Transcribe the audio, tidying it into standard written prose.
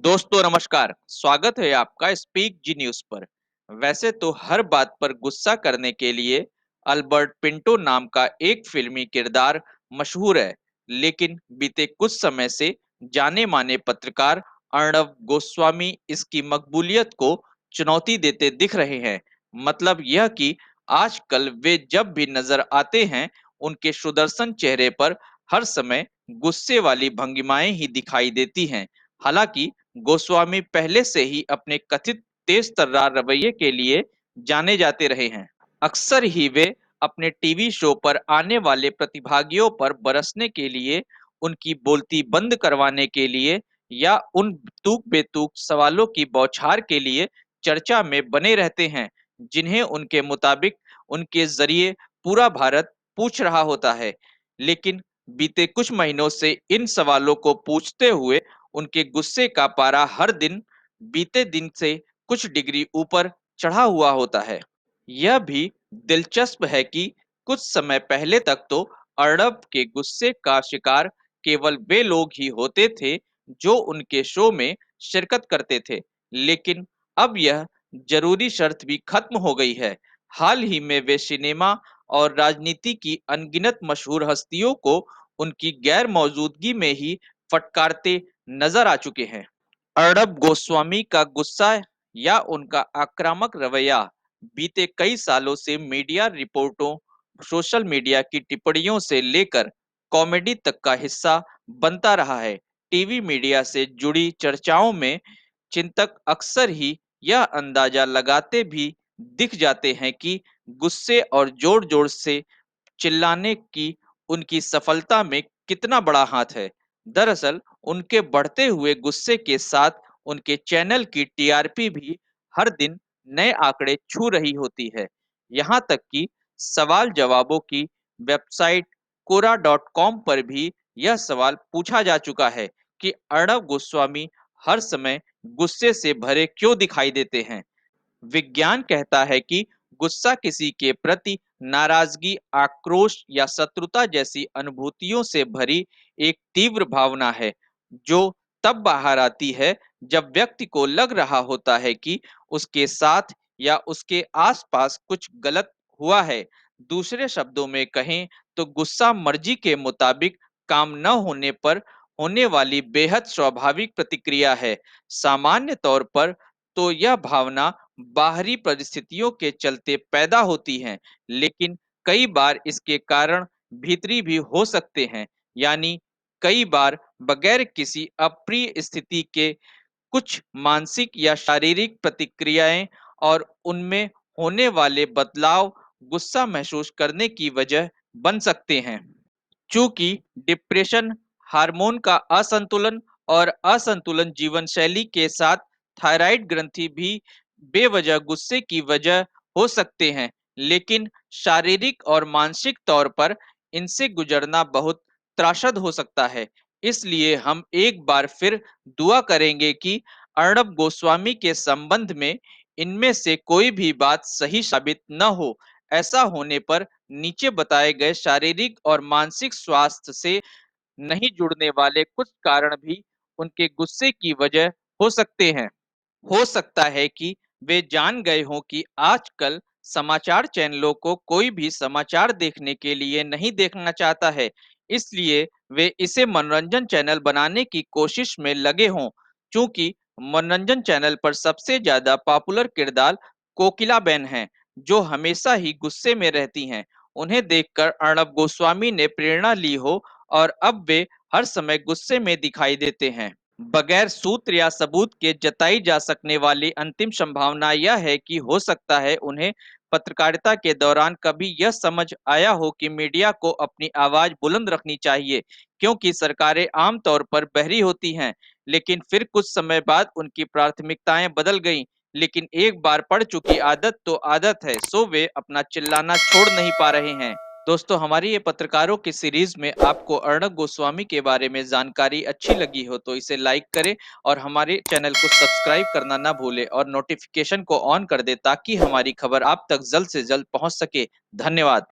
दोस्तों नमस्कार। स्वागत है आपका स्पीक जी न्यूज पर। वैसे तो हर बात पर गुस्सा करने के लिए अल्बर्ट पिंटो नाम का एक फिल्मी किरदार मशहूर है, लेकिन बीते कुछ समय से जाने माने पत्रकार अर्णव गोस्वामी इसकी मकबूलियत को चुनौती देते दिख रहे हैं। मतलब यह कि आजकल वे जब भी नजर आते हैं, उनके सुदर्शन चेहरे पर हर समय गुस्से वाली भंगिमाएं ही दिखाई देती हैं। हालांकि गोस्वामी पहले से ही अपने कथित तेज तर्रार रवैये के लिए जाने जाते रहे हैं। अक्सर ही वे अपने टीवी शो पर आने वाले प्रतिभागियों पर बरसने के लिए, उनकी बोलती बंद करवाने के लिए या उन तूक बेतूक सवालों की बौछार के लिए चर्चा में बने रहते हैं, जिन्हें उनके मुताबिक उनके जरिए पूरा भारत पूछ रहा होता है। लेकिन बीते कुछ महीनों से इन सवालों को पूछते हुए उनके गुस्से का पारा हर दिन बीते दिन से कुछ डिग्री ऊपर चढ़ा हुआ होता है। यह भी दिलचस्प है कि कुछ समय पहले तक तो अर्णब के गुस्से का शिकार केवल वे लोग ही होते थे जो उनके शो में शिरकत करते थे, लेकिन अब यह जरूरी शर्त भी खत्म हो गई है। हाल ही में वे सिनेमा और राजनीति की अनगिनत मशहूर हस्तियों को उनकी गैर मौजूदगी में ही फटकारते नजर आ चुके हैं। अर्णब गोस्वामी का गुस्सा या उनका आक्रामक रवैया बीते कई सालों से मीडिया रिपोर्टों, सोशल मीडिया की टिप्पणियों से लेकर कॉमेडी तक का हिस्सा बनता रहा है। टीवी मीडिया से जुड़ी चर्चाओं में चिंतक अक्सर ही यह अंदाजा लगाते भी दिख जाते हैं कि गुस्से और जोर जोर से चिल्लाने की उनकी सफलता में कितना बड़ा हाथ है। दरअसल उनके बढ़ते हुए गुस्से के साथ उनके चैनल की टीआरपी भी हर दिन नए आंकड़े छू रही होती है। यहाँ तक कि सवाल जवाबों की वेबसाइट कोरा डॉट कॉम पर भी यह सवाल पूछा जा चुका है कि अर्णव गोस्वामी हर समय गुस्से से भरे क्यों दिखाई देते हैं। विज्ञान कहता है कि गुस्सा किसी के प्रति नाराजगी, आक्रोश या शत्रुता जैसी अनुभूतियों से भरी एक तीव्र भावना है, जो तब बाहर आती है जब व्यक्ति को लग रहा होता है कि उसके साथ या उसके आसपास कुछ गलत हुआ है। दूसरे शब्दों में कहें तो गुस्सा मर्जी के मुताबिक काम न होने पर होने वाली बेहद स्वाभाविक प्रतिक्रिया है। सामान्य तौर पर तो यह भावना बाहरी परिस्थितियों के चलते पैदा होती हैं, लेकिन कई बार इसके कारण भीतरी भी हो सकते हैं। यानी कई बार बगैर किसी अप्रिय स्थिति के कुछ मानसिक या शारीरिक प्रतिक्रियाएं और उनमें होने वाले बदलाव गुस्सा महसूस करने की वजह बन सकते हैं। चूंकि डिप्रेशन, हार्मोन का असंतुलन और असंतुलन जीवन शैली के साथ थायराइड ग्रंथि भी बेवजह गुस्से की वजह हो सकते हैं, लेकिन शारीरिक और मानसिक तौर पर इनसे गुजरना बहुत त्रासद हो सकता है। इसलिए हम एक बार फिर दुआ करेंगे कि अर्णब गोस्वामी के संबंध में इनमें से कोई भी बात सही साबित न हो। ऐसा होने पर नीचे बताए गए शारीरिक और मानसिक स्वास्थ्य से नहीं जुड़ने वाले कुछ कारण भी उनके गुस्से की वजह हो सकते हैं। हो सकता है कि वे जान गए हों कि आजकल समाचार चैनलों को कोई भी समाचार देखने के लिए नहीं देखना चाहता है, इसलिए वे इसे मनोरंजन चैनल बनाने की कोशिश में लगे हों। चूंकि मनोरंजन चैनल पर सबसे ज्यादा पॉपुलर किरदार कोकिलाबेन हैं, जो हमेशा ही गुस्से में रहती हैं। उन्हें देखकर अर्णब गोस्वामी ने प्रेरणा ली हो और अब वे हर समय गुस्से में दिखाई देते हैं। बगैर सूत्र या सबूत के जताई जा सकने वाली अंतिम संभावना यह है कि हो सकता है उन्हें पत्रकारिता के दौरान कभी यह समझ आया हो कि मीडिया को अपनी आवाज बुलंद रखनी चाहिए, क्योंकि सरकारें आमतौर पर बहरी होती हैं। लेकिन फिर कुछ समय बाद उनकी प्राथमिकताएं बदल गईं। लेकिन एक बार पड़ चुकी आदत तो आदत है, सो वे अपना चिल्लाना छोड़ नहीं पा रहे हैं। दोस्तों, हमारी ये पत्रकारों की सीरीज में आपको अर्णब गोस्वामी के बारे में जानकारी अच्छी लगी हो तो इसे लाइक करें और हमारे चैनल को सब्सक्राइब करना ना भूलें और नोटिफिकेशन को ऑन कर दें ताकि हमारी खबर आप तक जल्द से जल्द पहुंच सके। धन्यवाद।